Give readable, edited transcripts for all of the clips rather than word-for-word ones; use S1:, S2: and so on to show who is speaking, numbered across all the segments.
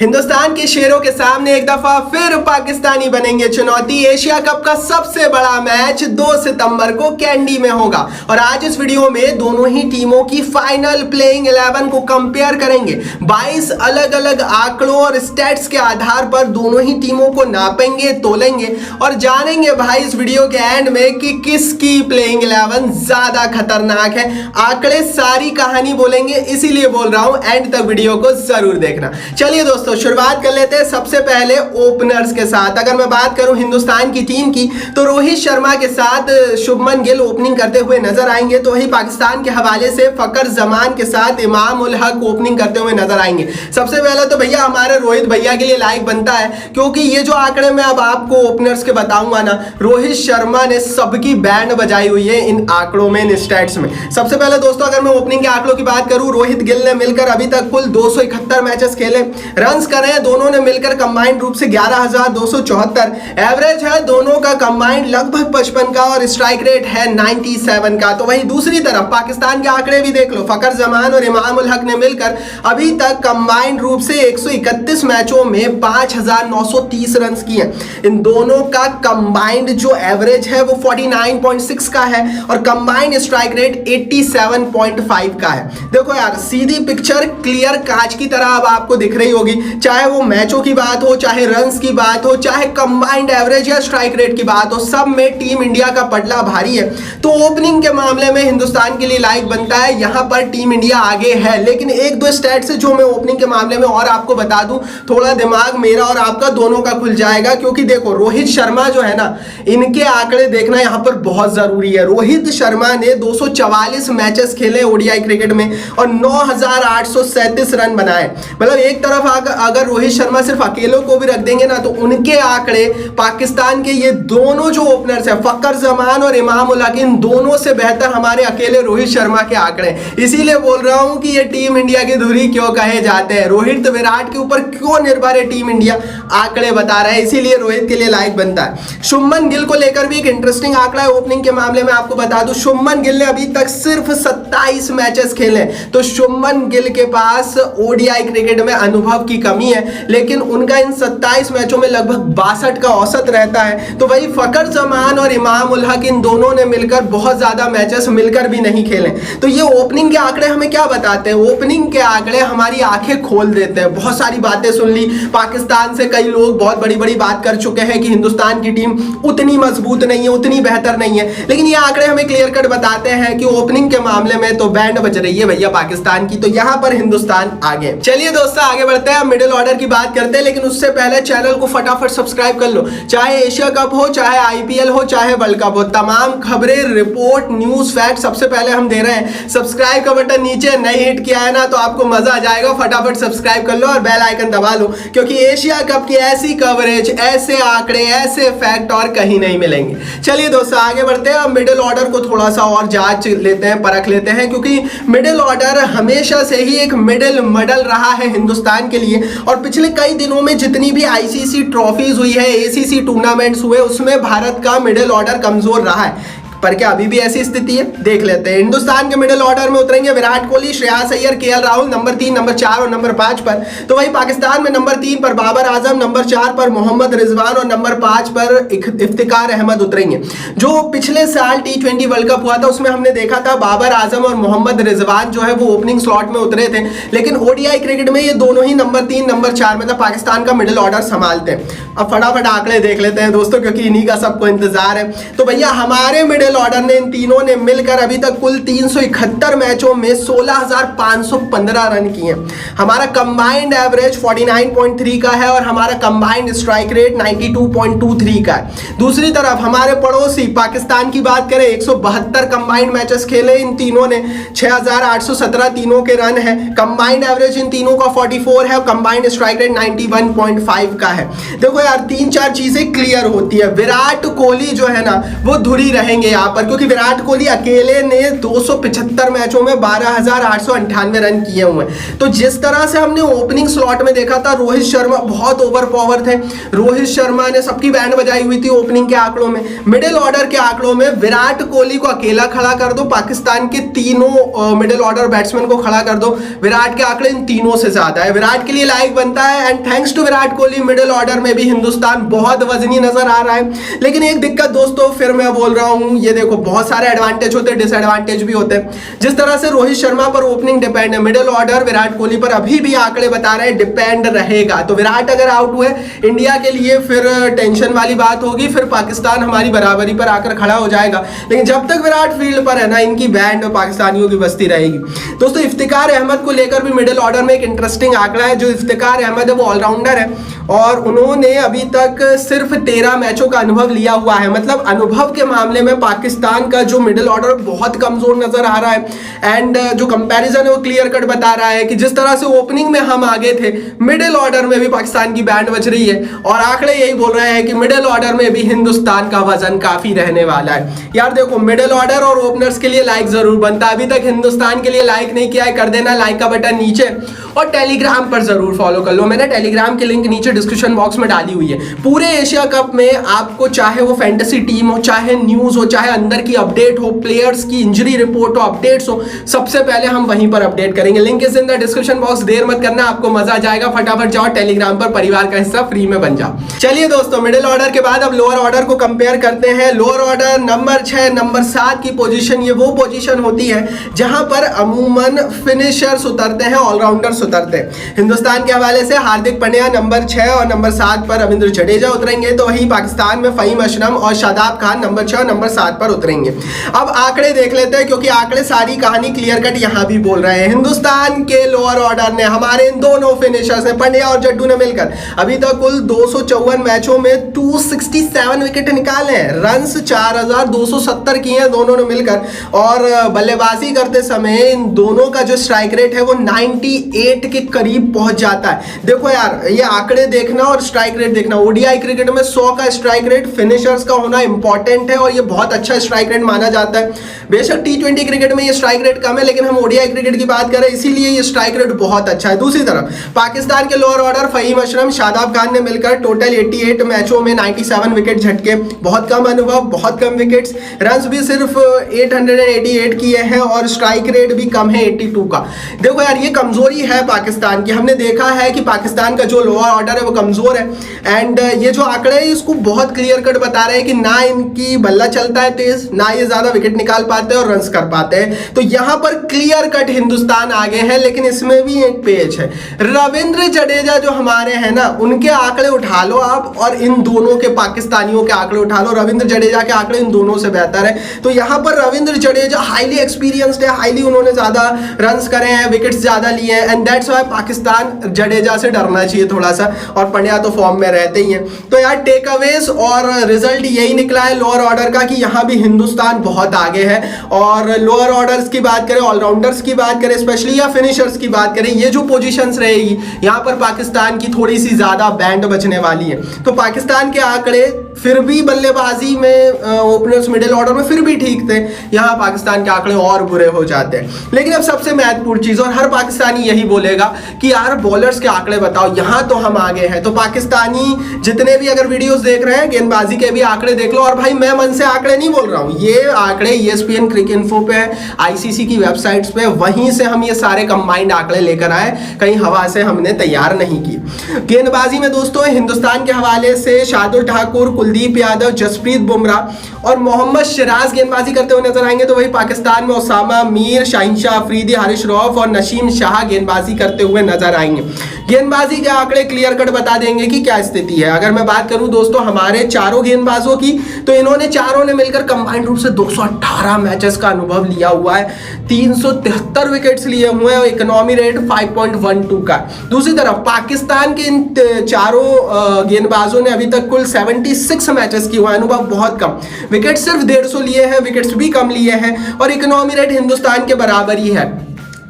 S1: हिंदुस्तान के शेरों के सामने एक दफा फिर पाकिस्तानी बनेंगे चुनौती। एशिया कप का सबसे बड़ा मैच 2 सितंबर को कैंडी में होगा और आज इस वीडियो में दोनों ही टीमों की फाइनल प्लेइंग 11 को कंपेयर करेंगे। 22 अलग अलग आंकड़ों और स्टैट्स के आधार पर दोनों ही टीमों को नापेंगे, तोलेंगे और जानेंगे भाई इस वीडियो के एंड में कि किसकी प्लेइंग 11 ज्यादा खतरनाक है। आंकड़े सारी कहानी बोलेंगे, इसीलिए बोल रहा हूं एंड तक वीडियो को जरूर देखना। चलिए दोस्तों शुरुआत कर लेते हैं सबसे पहले ओपनर्स के साथ। अगर मैं बात करूं हिंदुस्तान की टीम की तो रोहित शर्मा के साथ शुभमन गिल ओपनिंग करते हुए नजर आएंगे। तो वही पाकिस्तान के हवाले से फकर जमान के साथ इमाम उल हक ओपनिंग करते हुए नजर आएंगे। सबसे पहले तो भैया हमारे रोहित भैया के लिए लाइक बनता है, क्योंकि ये जो आंकड़े मैं अब आपको ओपनर्स के बताऊंगा ना, रोहित शर्मा ने सबकी बैंड बजाई हुई है इन आंकड़ों में, इन स्टैट्स में। सबसे पहले दोस्तों अगर मैं ओपनिंग के आंकड़ों की बात करूं, रोहित गिल ने मिलकर अभी तक कुल 271 मैचेस खेले। रन्स कर रहे हैं दोनों ने मिलकर कंबाइंड रूप से 11,274। एवरेज है दोनों का कंबाइंड लगभग 55 का और स्ट्राइक रेट है 97 का। तो वही दूसरी तरफ पाकिस्तान के आंकड़े भी देख लो, फकर जमान और इमाम उल हक ने मिलकर अभी तक कंबाइंड रूप से 131 मैचों में 5,930 रन किए। इन दोनों का कंबाइंड जो एवरेज है वो 49.6 का है और कंबाइंड स्ट्राइक रेट 87.5 का है। देखो यार सीधी पिक्चर क्लियर कांच की तरह अब आपको दिख रही होगी, चाहे वो मैचों की बात हो, चाहे रन्स की बात हो, चाहे कंबाइंड एवरेज या स्ट्राइक रेट की बात हो, सब में टीम इंडिया का पटला भारी है। तो ओपनिंग के मामले में हिंदुस्तान के लिए लाइक बनता है, यहां पर टीम इंडिया आगे है। लेकिन एक दो स्टैट्स जो मैं ओपनिंग के मामले में और आपको बता दूं, थोड़ा दिमाग मेरा और आपका दोनों का खुल जाएगा। क्योंकि देखो रोहित शर्मा जो है ना, इनके आंकड़े देखना यहां पर बहुत जरूरी है। रोहित शर्मा ने 244 मैचेस खेले ओडीआई क्रिकेट में और 9,837 रन बनाए। मतलब एक तरफ अगर रोहित शर्मा सिर्फ अकेलों को भी रख देंगे ना, तो उनके आंकड़े पाकिस्तान के ये दोनों जो ओपनर्स है फकर जमान और इमाम उल हक, इन दोनों से बेहतर हमारे अकेले रोहित शर्मा के आंकड़े। इसीलिए बोल रहा हूं कि ये टीम इंडिया की धुरी क्यों कहे जाते हैं, रोहित विराट के ऊपर क्यों निर्भर है टीम इंडिया, आंकड़े बता रहा है, इसीलिए रोहित के लिए लाइक बनता है। शुभमन गिल को लेकर भी एक इंटरेस्टिंग आंकड़ा है ओपनिंग के मामले में, आपको बता दूं शुभमन गिल ने अभी तक सिर्फ 27 मैचेस खेले। तो शुभमन गिल के पास ओडीआई क्रिकेट में अनुभव की कमी है, लेकिन उनका इन 27 मैचों में लगभग 62 का औसत रहता है। तो वही फकर जमान और इमाम उल हक इन दोनों ने मिलकर बहुत ज्यादा मैचेस मिलकर भी नहीं खेले। तो ये ओपनिंग के आंकड़े हमें क्या बताते हैं? ओपनिंग के आंकड़े हमारी आंखें खोल देते हैं। बहुत सारी बातें सुन ली, पाकिस्तान से कई लोग बहुत बड़ी बड़ी बात कर चुके हैं कि हिंदुस्तान की टीम उतनी मजबूत नहीं है, उतनी बेहतर नहीं है, लेकिन ये आंकड़े हमें क्लियर कट बताते हैं कि ओपनिंग के मामले में तो बैंड बज रही है भैया पाकिस्तान की। तो यहां पर हिंदुस्तान आगे। चलिए दोस्तों आगे बढ़ते हैं, मिडिल ऑर्डर की बात करते हैं, लेकिन उससे पहले चैनल को फटाफट सब्सक्राइब कर लो। चाहे एशिया कप हो, चाहे आईपीएल हो, चाहे वर्ल्ड कप हो, तमाम खबरें, रिपोर्ट, न्यूज, फैक्ट सबसे पहले हम दे रहे हैं। सब्सक्राइब का बटन नीचे नहीं हिट किया है ना, तो आपको मजा आ जाएगा, फटाफट सब्सक्राइब कर लो और बेल आइकन दबा लो, क्योंकि एशिया कप की ऐसी कवरेज, ऐसे आंकड़े, ऐसे फैक्ट और कहीं नहीं मिलेंगे। चलिए दोस्तों आगे बढ़ते हैं, मिडिल ऑर्डर को थोड़ा सा और जांच लेते हैं, परख लेते हैं, क्योंकि मिडिल ऑर्डर हमेशा से ही एक मिडिल मॉडल रहा है हिंदुस्तान के लिए। और पिछले कई दिनों में जितनी भी आईसीसी ट्रॉफीज हुई है, एसीसी टूर्नामेंट्स हुए, उसमें भारत का मिडिल ऑर्डर कमजोर रहा है। पर क्या अभी भी ऐसी स्थिति है? देख लेते हैं। हिंदुस्तान के मिडिल ऑर्डर में उतरेंगे Virat Kohli, Shreyas Iyer, KL Rahul number 3, number 4 और नंबर 5 पर। तो वही पाकिस्तान में नंबर 3 पर बाबर आजम, नंबर 4 पर मोहम्मद रिजवान और नंबर 5 पर इफ्तिकार अहमद उतरेंगे। जो पिछले साल T20 वर्ल्ड कप हुआ था उसमें हमने देखा था बाबर आजम और मोहम्मद रिजवान जो है वो ओपनिंग स्लॉट में उतरे थे, लेकिन ओडीआई क्रिकेट में ये दोनों ही नंबर 3, नंबर 4 मतलब पाकिस्तान का मिडिल ऑर्डर संभालते हैं। अब फटाफट आंकड़े देख लेते हैं दोस्तों, क्योंकि इन्हीं का सबको इंतजार है। तो भैया हमारे मिडिल ऑर्डर ने, इन तीनों ने मिलकर अभी तक कुल 371 मैचों में 16,515 रन किए। हमारा कंबाइंड एवरेज 49.3 का है और हमारा कंबाइंड स्ट्राइक रेट 92.23 का है। दूसरी तरफ हमारे पड़ोसी पाकिस्तान की बात करें, 172 कंबाइंड मैचेस खेले इन तीनों ने, 6,817 तीनों के रन है। कंबाइंड एवरेज इन तीनों का 44 है और कंबाइंड स्ट्राइक रेट 91.5 का है। देखो यार 3-4 चीजें क्लियर होती है। विराट कोहली जो है ना वो धुरी रहेंगे यहाँ पर, क्योंकि विराट कोहली अकेले ने 275 मैचों में 12,898 रन किए हुए हैं। तो जिस तरह से हमने ओपनिंग स्लॉट में देखा था, रोहित शर्मा बहुत ओवर पावर थे, रोहित शर्मा ने सबकी बैंड बजाई हुई थी ओपनिंग के आंकड़ों में। मिडिल ऑर्डर के आंकड़ों में विराट कोहली को अकेला खड़ा कर दो, पाकिस्तान के तीनों मिडिल ऑर्डर बैट्समैन को खड़ा कर दो, विराट के आंकड़े इन तीनों से ज्यादा है, विराट के लिए लाइक बनता है। And thanks to Virat Kohli middle order में भी हिंदुस्तान बहुत वजनी नजर आ रहा है। लेकिन एक दिक्कत दोस्तों, फिर मैं बोल रहा हूं, ये देखो बहुत सारे एडवांटेज होते हैं, डिसएडवांटेज भी होते हैं। जिस तरह से रोहित शर्मा पर ओपनिंग डिपेंड है, मिडिल ऑर्डर विराट कोहली पर अभी भी आंकड़े बता रहे हैं डिपेंड रहेगा। तो विराट अगर आउट हुए इंडिया के लिए फिर टेंशन वाली बात होगी, फिर पाकिस्तान हमारी बराबरी पर आकर खड़ा हो जाएगा। लेकिन जब तक विराट फील्ड पर है ना, इनकी बैंड पाकिस्तानियों की बस्ती रहेगी। दोस्तों इफ्तिकार अहमद को लेकर भी मिडिल ऑर्डर में एक इंटरेस्टिंग आंकड़ा है। जो इफ्तिकार अहमद है वो ऑलराउंडर है और उन्होंने अभी तक सिर्फ 13 मैचों का अनुभव लिया हुआ है। मतलब अनुभव के मामले में पाकिस्तान का जो मिडिल ऑर्डर बहुत कमजोर नजर आ रहा है। एंड जो कंपैरिजन है वो क्लियर कट बता रहा है कि जिस तरह से ओपनिंग में हम आगे थे, मिडिल ऑर्डर में भी पाकिस्तान की बैंड बज रही है और आंकड़े यही बोल रहे हैं कि मिडिल ऑर्डर में भी हिंदुस्तान का वजन काफी रहने वाला है। यार देखो, मिडिल ऑर्डर और ओपनर्स के लिए लाइक जरूर बनता है। अभी तक हिंदुस्तान के लिए लाइक नहीं किया है, कर देना लाइक का बटन नीचे, और टेलीग्राम पर जरूर फॉलो कर लो। मैंने टेलीग्राम की लिंक नीचे डिस्क्रिप्शन बॉक्स में डाली हुई है। पूरे एशिया कप में आपको चाहे वो फैंटेसी टीम हो, चाहे न्यूज हो, चाहे अंदर की अपडेट हो, प्लेयर्स की इंजरी रिपोर्ट हो, अपडेट्स हो, सबसे पहले हम वहीं पर अपडेट करेंगे। Link is in the description box. देर मत करना, आपको मजा आ जाएगा। फटाफट जाओ टेलीग्राम पर, परिवार का हिस्सा फ्री में बन जाओ। चलिए दोस्तों, मिडिल ऑर्डर के बाद अब लोअर ऑर्डर को कंपेयर करते हैं। लोअर ऑर्डर नंबर 6, नंबर 7 की पोजीशन, ये वो पोजीशन होती है जहां पर अमूमन फिनिशर्स उतरते हैं, ऑलराउंडर्स उतरते हैं। हिंदुस्तान के हवाले से हार्दिक पांड्या नंबर 6 और नंबर 7 पर रविंद्र जडेजा उतरेंगे। तो वहीं पाकिस्तान में फहीम अशरफ और शादाब खान नंबर 6 और नंबर 7 पर उतरेंगे। अब आंकड़े देख लेते हैं, क्योंकि आंकड़े सारी कहानी क्लियर कट यहां भी बोल रहे हैं। हिंदुस्तान के लोअर ऑर्डर ने, हमारे इन दोनों फिनिशर्स ने, पांड्या और जड्डू ने मिलकर अभी तक कुल 254 मैचों में 267 विकेट निकाले हैं। रन्स 4270 किए हैं दोनों ने मिलकर, और बल्लेबाजी करते समय इन दोनों का जो स्ट्राइक रेट है वो 98 के करीब पहुंच जाता है। देखो यार, ये आंकड़े देखना और स्ट्राइक रेट देखना। ओडीआई क्रिकेट में 100 का स्ट्राइक रेट फिनिशर्स का होना इंपॉर्टेंट है और ये बहुत अच्छा स्ट्राइक रेट माना जाता है। बेशक टी20 क्रिकेट में ये स्ट्राइक रेट कम है, लेकिन हम ओडीआई क्रिकेट की बात करें इसीलिए ये स्ट्राइक रेट बहुत अच्छा है। दूसरी तरफ पाकिस्तान के लोअर ऑर्डर फहीम अशरफ, शादाब खान ने मिलकर टोटल 88 मैचों में 97 विकेट झटके, बहुत कम अनुभव, बहुत कम विकेट्स, रन्स भी सिर्फ 888 किए हैं और स्ट्राइक रेट भी कम है 82 का। देखो यार, ये कमजोरी है पाकिस्तान की। हमने देखा है कि पाकिस्तान का जो लोअर ऑर्डर है वो कमजोर है। एंड ये जो आंकड़े हैं इसको बहुत क्लियर कट बता रहे हैं कि ना इनकी बल्ला चलता है तेज, ना ये ज्यादा विकेट निकाल पाते हैं और रन्स कर पाते हैं। तो यहां पर क्लियर कट हिंदुस्तान आगे है। लेकिन इसमें भी एक पेच है। रविंद्र जडेजा जो हमारे हैं ना, उनके आंकड़े उठा लो आप और इन दोनों के, पाकिस्तानियों के आंकड़े उठा लो। रविंद्र जडेजा के आंकड़े इन दोनों से बेहतर है। तो यहां पर रविंद्र जडेजा हाईली एक्सपीरियंस्ड है, हाईली उन्होंने ज्यादा रन्स करे हैं, विकेट्स ज्यादा लिए हैं। And that's why Pakistan Jadeja से डरना चाहिए थोड़ा सा, और पांड्या तो फॉर्म में रहते ही हैं। तो यार टेक अवेज और रिजल्ट यही निकला है लोअर ऑर्डर का कि यहां भी हिंदुस्तान बहुत आगे है। और लोअर ऑर्डर्स की बात करें, ऑलराउंडर्स की बात करें स्पेशली, या फिनिशर्स की बात करें, ये जो पोजीशंस रहेगी यहां पर पाकिस्तान की थोड़ी सी ज्यादा बैंड बचने वाली है। तो पाकिस्तान के आंकड़े फिर भी बल्लेबाजी में, ओपनर्स मिडिल ऑर्डर में फिर भी ठीक थे, यहां पाकिस्तान के आंकड़े और बुरे हो जाते हैं। लेकिन अब सबसे महत्वपूर्ण चीज, और हर पाकिस्तानी यही बोलेगा कि यार बॉलर्स के आंकड़े बताओ, यहां तो हम आगे हैं। तो पाकिस्तानी जितने भी अगर वीडियोस देख रहे हैं, गेंदबाजी के भी आंकड़े देख लो। और भाई मैं मन से आंकड़े नहीं बोल रहा हूं, ये आंकड़े ESPN क्रिकेट इन्फो पे है, ICC की वेबसाइट्स पे, वहीं से हम ये सारे कंबाइंड आंकड़े लेकर आए, कहीं हवा से हमने तैयार नहीं की। गेंदबाजी में दोस्तों हिंदुस्तान के हवाले से शार्दुल ठाकुर, कुलदीप यादव, जसप्रीत बुमराह और मोहम्मद सिराज गेंदबाजी करते हुए नजर आएंगे। तो वही पाकिस्तान में उसामा मीर, शाहिनशाह अफरीदी, हारिस रऊफ और नसीम शाह गेंदबाजी करते हुए नजर आएंगे। गेंदबाजी के आंकड़े क्लियर कट बता देंगे कि क्या स्थिति है। अगर मैं बात करूं दोस्तों हमारे चारों गेंदबाजों की, तो इन्होंने चारों ने मिलकर कंबाइंड रूप से 218 मैचेस का अनुभव लिया हुआ है, 373 विकेट्स लिए हुए हैं और इकोनॉमी रेट 5.12 का। दूसरी तरफ पाकिस्तान के इन चारों गेंदबाजों ने अभी तक कुल 76 मैचेस किए हुए हैं, अनुभव बहुत कम, विकेट सिर्फ 150 लिए हैं, विकेट्स भी कम लिए हैं और इकोनॉमी रेट हिंदुस्तान के बराबर ही है।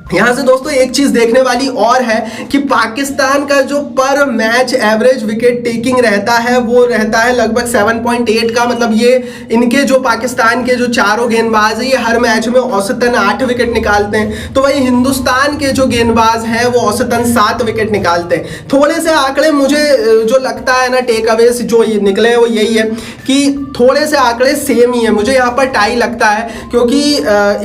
S1: यहां से दोस्तों एक चीज देखने वाली और है कि पाकिस्तान का जो पर मैच एवरेज विकेट टेकिंग रहता है वो रहता है लगभग 7.8 का। मतलब ये इनके जो पाकिस्तान के जो चारों गेंदबाज है ये हर मैच में औसतन 8 विकेट निकालते हैं, तो वही हिंदुस्तान के जो गेंदबाज हैं वो औसतन 7 विकेट निकालते हैं। थोड़े से आंकड़े मुझे जो लगता है ना टेक अवे जो निकले हैं वो यही है कि थोड़े से आंकड़े सेम ही है। मुझे यहाँ पर टाई लगता है क्योंकि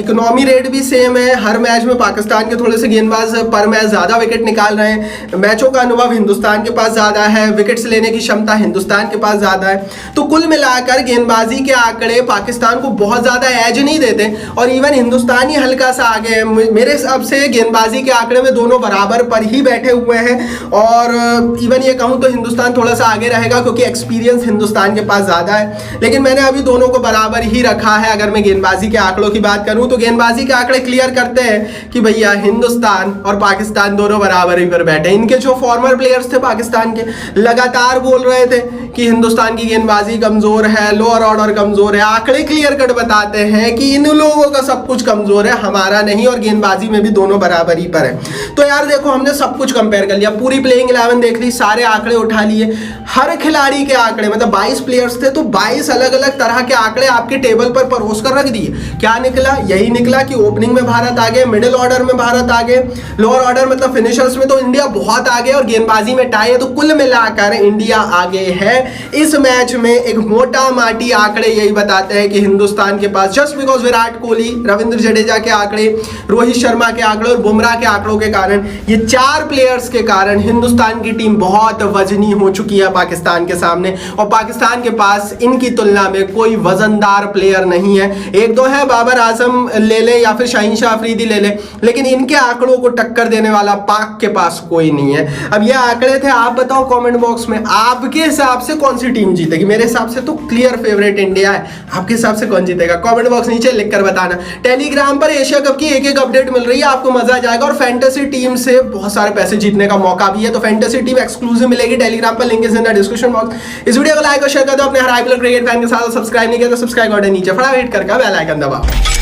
S1: इकोनॉमी रेट भी सेम है, हर मैच में पाकिस्तान के थोड़े से गेंदबाज पर मैच ज्यादा विकेट निकाल रहे हैं, मैचों का अनुभव हिंदुस्तान के पास ज्यादा है, विकेट्स लेने की क्षमता हिंदुस्तान के पास ज्यादा है। तो कुल मिलाकर गेंदबाजी के आंकड़े पाकिस्तान को बहुत ज्यादा एज नहीं देते और इवन हिंदुस्तान ही हल्का सा आगे है। मेरे हिसाब से गेंदबाजी के आंकड़े में दोनों बराबर पर ही बैठे हुए हैं और इवन ये कहूं तो हिंदुस्तान थोड़ा सा आगे रहेगा क्योंकि एक्सपीरियंस हिंदुस्तान के पास ज्यादा है, लेकिन मैंने अभी दोनों को बराबर ही रखा है। अगर मैं गेंदबाजी के आंकड़ों की बात करूं तो गेंदबाजी के आंकड़े क्लियर करते हैं कि भैया हिंदुस्तान और पाकिस्तान दोनों बराबर ही पर बैठे। इनके जो फॉर्मर प्लेयर्स थे पाकिस्तान के लगातार बोल रहे थे कि हिंदुस्तान की गेंदबाजी कमजोर है, लोअर ऑर्डर कमजोर है। आंकड़े क्लियर कट बताते हैं कि इन लोगों का सब कुछ कमजोर है, हमारा नहीं, और गेंदबाजी में भी दोनों बराबर ही पर है। तो यार देखो, हमने सब कुछ कंपेयर कर लिया, पूरी प्लेइंग 11 देख ली, सारे आंकड़े उठा लिए, हर खिलाड़ी के आंकड़े, मतलब 22 प्लेयर्स थे तो 22 अलग अलग तरह के आंकड़े आपके टेबल पर परोस कर रख दिए। क्या निकला? यही निकला कि ओपनिंग में भारत आगे, मिडिल ऑर्डर में भारत आगे, लोअर ऑर्डर मतलब फिनिशर्स में तो इंडिया बहुत आगे और गेंदबाजी में टाई है। तो कुल मिलाकर इंडिया आगे है इस मैच में। एक मोटा माटी आंकड़े यही बताते हैं कि हिंदुस्तान के पास जस्ट बिकॉज विराट कोहली, रविंद्र जडेजा के आंकड़े, रोहित शर्मा के आंकड़े और बुमराह के आंकड़ों के कारण, ये 4 प्लेयर्स के कारण हिंदुस्तान की टीम बहुत वजनी हो चुकी है पाकिस्तान के सामने और पाकिस्तान के पास इनकी तुलना में कोई वजनदार प्लेयर नहीं है। एक दो है, बाबर आजम ले ले या फिर शाहीन शाह अफरीदी ले ले, लेकिन इनके आंकड़ों को टक्कर देने वाला पाक के पास कोई नहीं है। अब ये आंकड़े थे, आप बताओ कमेंट बॉक्स में आपके हिसाब से कौन सी टीम जीतेगी। मेरे हिसाब से तो क्लियर फेवरेट इंडिया है, आपके हिसाब से कौन जीतेगा कमेंट बॉक्स नीचे लिखकर बताना। टेलीग्राम पर एशिया कप की एक अपडेट मिल रही है, आपको मजा आ जाएगा और फैंटेसी टीम से बहुत सारे पैसे जीतने का मौका भी है। तो फैंटेसी टीम एक्सक्लूसिव मिलेगी टेलीग्राम पर, link is in the description box. इस वीडियो को लाइक और शेयर कर दो अपने हर आईपीएल क्रिकेट फैन के साथ, सब्सक्राइब नहीं किया तो सब्सक्राइब बटन नीचे फटाफट हिट करके बेल आइकन दबाओ।